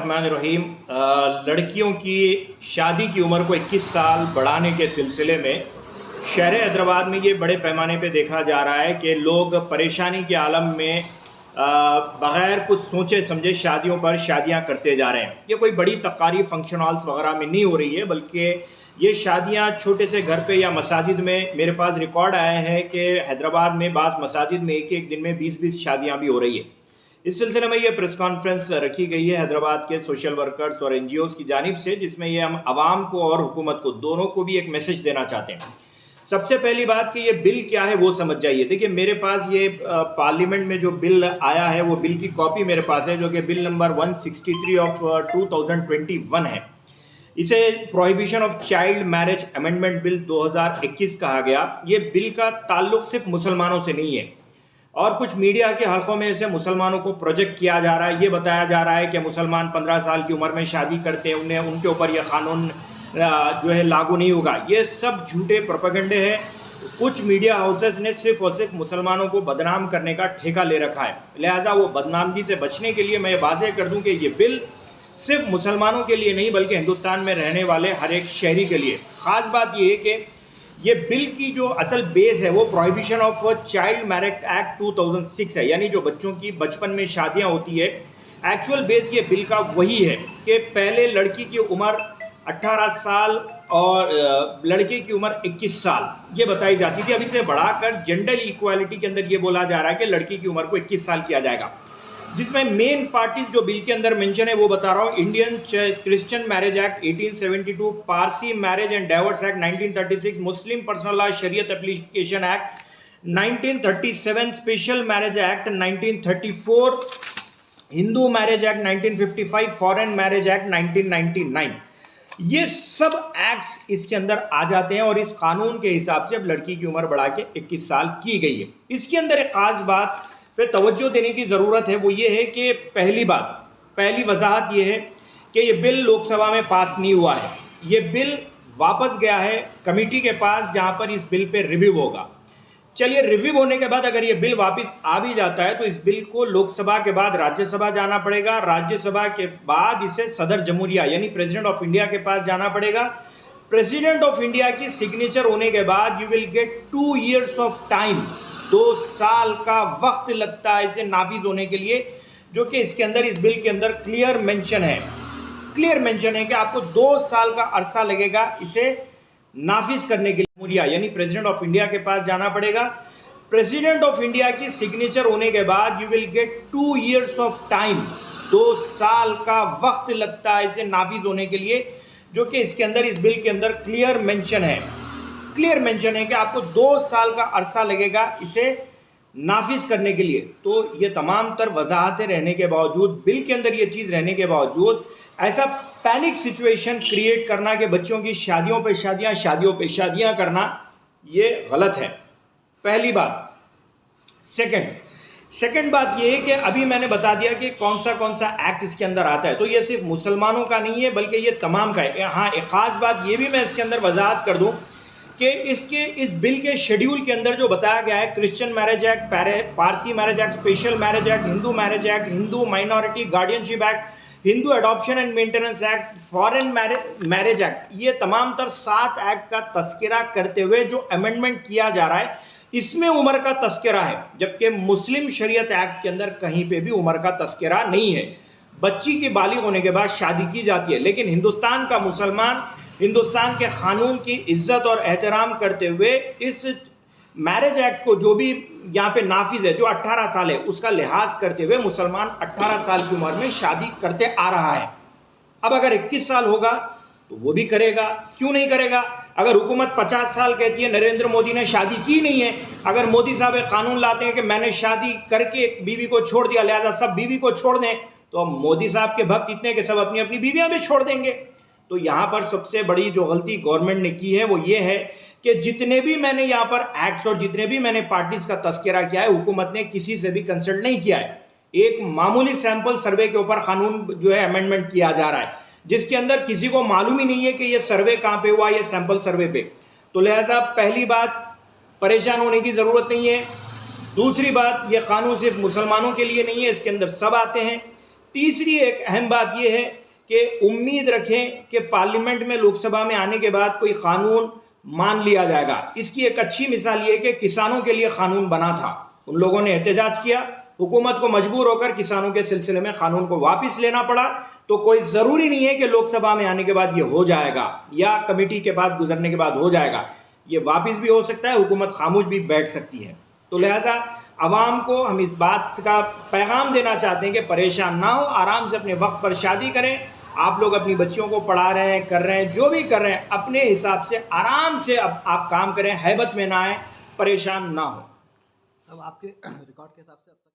बिस्मिल्लाहिर्रहमानिर्रहीम। लड़कियों की शादी की उम्र को 21 साल बढ़ाने के सिलसिले में शहर हैदराबाद में ये बड़े पैमाने पे देखा जा रहा है कि लोग परेशानी के आलम में बग़ैर कुछ सोचे समझे शादियों पर शादियां करते जा रहे हैं। ये कोई बड़ी तकारीब फंक्शन हॉल्स वगैरह में नहीं हो रही है, बल्कि ये शादियां छोटे से घर पे या मसाजिद में। मेरे पास रिकॉर्ड आए हैं कि हैदराबाद में बाज़ मसाजिद में एक एक दिन में 20-20 शादियां भी हो रही है। इस सिलसिले में ये प्रेस कॉन्फ्रेंस रखी गई है हैदराबाद के सोशल वर्कर्स और एनजीओज़ की जानिब से, जिसमें ये हम आवाम को और हुकूमत को दोनों को भी एक मैसेज देना चाहते हैं। सबसे पहली बात कि ये बिल क्या है वो समझ जाइए। देखिए, मेरे पास ये पार्लियामेंट में जो बिल आया है वो बिल की कॉपी मेरे पास है, जो कि बिल नंबर 163 ऑफ 2021 है। इसे prohibition of child marriage amendment bill 2021 कहा गया। ये बिल का ताल्लुक सिर्फ मुसलमानों से नहीं है, और कुछ मीडिया के हलकों में इसे मुसलमानों को प्रोजेक्ट किया जा रहा है। ये बताया जा रहा है कि मुसलमान 15 साल की उम्र में शादी करते हैं, उन्हें उनके ऊपर यह कानून जो है लागू नहीं होगा। ये सब झूठे प्रोपेगेंडे हैं। कुछ मीडिया हाउसेस ने सिर्फ और सिर्फ मुसलमानों को बदनाम करने का ठेका ले रखा है। लिहाजा वो बदनामगी से बचने के लिए मैं वाज़ेह कर दूं कि ये बिल सिर्फ मुसलमानों के लिए नहीं, बल्कि हिंदुस्तान में रहने वाले हर एक शहरी के लिए। ख़ास बात ये है कि ये बिल की जो असल बेस है वो prohibition of child marriage act 2006 है, यानी जो बच्चों की बचपन में शादियां होती है। एक्चुअल बेस ये बिल का वही है कि पहले लड़की की उम्र 18 साल और लड़के की उम्र 21 साल ये बताई जाती थी। अब इसे बढ़ाकर जेंडर इक्वालिटी के अंदर ये बोला जा रहा है कि लड़की की उम्र को 21 साल किया जाएगा, जिसमें मेन पार्टीज जो बिल के अंदर मेंशन है वो बता रहा हूँ। Indian Christian marriage act 1872, Parsi marriage and divorce act 1936, Muslim personal law शरीयत application act 1937, special marriage act 1934, Hindu marriage act 1955, foreign marriage act 1999। ये सब एक्ट्स इसके अंदर आ जाते हैं, और इस कानून के हिसाब से अब लड़की की उम्र बढ़ा के 21 साल की गई है। इसके अंदर एक खास बात पे तवज्जो देने की ज़रूरत है, वो ये है कि पहली वजाहत ये है कि ये बिल लोकसभा में पास नहीं हुआ है। ये बिल वापस गया है कमेटी के पास, जहां पर इस बिल पे रिव्यू होगा। चलिए, रिव्यू होने के बाद अगर ये बिल वापस आ भी जाता है तो इस बिल को लोकसभा के बाद राज्यसभा जाना पड़ेगा, राज्यसभा के बाद इसे सदर जमहूरिया यानी प्रेसिडेंट ऑफ इंडिया के पास जाना पड़ेगा। प्रेसिडेंट ऑफ इंडिया की सिग्नेचर होने के बाद you will get 2 years of time, 2 साल का वक्त लगता है इसे नाफिज होने के लिए, जो कि इसके अंदर इस बिल के अंदर क्लियर मेंशन है कि आपको 2 साल का अरसा लगेगा इसे नाफिज करने के लिए। यानी प्रेसिडेंट ऑफ इंडिया के पास जाना पड़ेगा। प्रेसिडेंट ऑफ इंडिया की सिग्नेचर होने के बाद you will get 2 years of time, 2 साल का वक्त लगता है इसे नाफिज होने के लिए, जो कि इसके अंदर इस बिल के अंदर क्लियर मेंशन है कि आपको 2 साल का अरसा लगेगा इसे नाफिज करने के लिए। तो ये तमाम तर वजाहतें रहने के बावजूद, बिल के अंदर ये चीज़ रहने के बावजूद, ऐसा पैनिक सिचुएशन क्रिएट करना कि बच्चों की शादियों पे शादियां करना, ये गलत है। पहली बात। सेकंड बात ये है कि अभी मैंने बता दिया कि कौन सा एक्ट इसके अंदर आता है, तो ये सिर्फ मुसलमानों का नहीं है बल्कि ये तमाम का है। हाँ, एक ख़ास बात ये भी मैं इसके अंदर वजाहत कर दूं कि इस बिल के शेड्यूल के अंदर जो बताया गया है, Christian marriage act, Parsi marriage act, special marriage act, Hindu marriage act, Hindu minority guardianship act, Hindu adoption and maintenance act, foreign marriage act, ये तमाम तर 7 एक्ट का तस्करा करते हुए जो अमेंडमेंट किया जा रहा है, इसमें उम्र का तस्करा है, जबकि मुस्लिम शरीयत एक्ट के अंदर कहीं पे भी उम्र का तस्करा नहीं है। बच्ची की बालिग होने के बाद शादी की जाती है, लेकिन हिंदुस्तान का मुसलमान हिंदुस्तान के कानून की इज्जत और एहतराम करते हुए इस मैरिज एक्ट को जो भी यहाँ पे नाफिज है, जो 18 साल है, उसका लिहाज करते हुए मुसलमान 18 साल की उम्र में शादी करते आ रहा है। अब अगर 21 साल होगा तो वो भी करेगा, क्यों नहीं करेगा? अगर हुकूमत 50 साल कहती है, नरेंद्र मोदी ने शादी की नहीं है, अगर मोदी साहब एक कानून लाते हैं कि मैंने शादी करके बीवी को छोड़ दिया, लिहाजा सब बीवी को छोड़ दें, तो मोदी साहब के भक्त इतने कि सब अपनी अपनी बीवियां भी छोड़ देंगे। तो यहाँ पर सबसे बड़ी जो गलती गवर्नमेंट ने की है वो ये है कि जितने भी मैंने यहाँ पर एक्ट्स और जितने भी मैंने पार्टीज का तस्करा किया है, हुकूमत ने किसी से भी कंसल्ट नहीं किया है। एक मामूली सैंपल सर्वे के ऊपर कानून जो है अमेंडमेंट किया जा रहा है, जिसके अंदर किसी को मालूम ही नहीं है कि ये सर्वे कहाँ पे हुआ, ये सैंपल सर्वे पे। तो लिहाजा पहली बात, परेशान होने की ज़रूरत नहीं है। दूसरी बात, ये कानून सिर्फ मुसलमानों के लिए नहीं है, इसके अंदर सब आते हैं। तीसरी एक अहम बात यह है कि उम्मीद रखें कि पार्लियामेंट में, लोकसभा में आने के बाद कोई कानून मान लिया जाएगा। इसकी एक अच्छी मिसाल ये कि किसानों के लिए कानून बना था, उन लोगों ने एहतजाज किया, हुकूमत को मजबूर होकर किसानों के सिलसिले में कानून को वापस लेना पड़ा। तो कोई ज़रूरी नहीं है कि लोकसभा में आने के बाद ये हो जाएगा या कमेटी के बाद गुजरने के बाद हो जाएगा, ये वापस भी हो सकता है, हुकूमत खामोश भी बैठ सकती है। तो लिहाजा आवाम को हम इस बात का पैगाम देना चाहते हैं कि परेशान ना हो, आराम से अपने वक्त पर शादी करें। आप लोग अपनी बच्चियों को पढ़ा रहे हैं, कर रहे हैं, जो भी कर रहे हैं, अपने हिसाब से आराम से अब आप काम करें, हैबत में ना आए, परेशान ना हो। अब आपके रिकॉर्ड के हिसाब से अब तक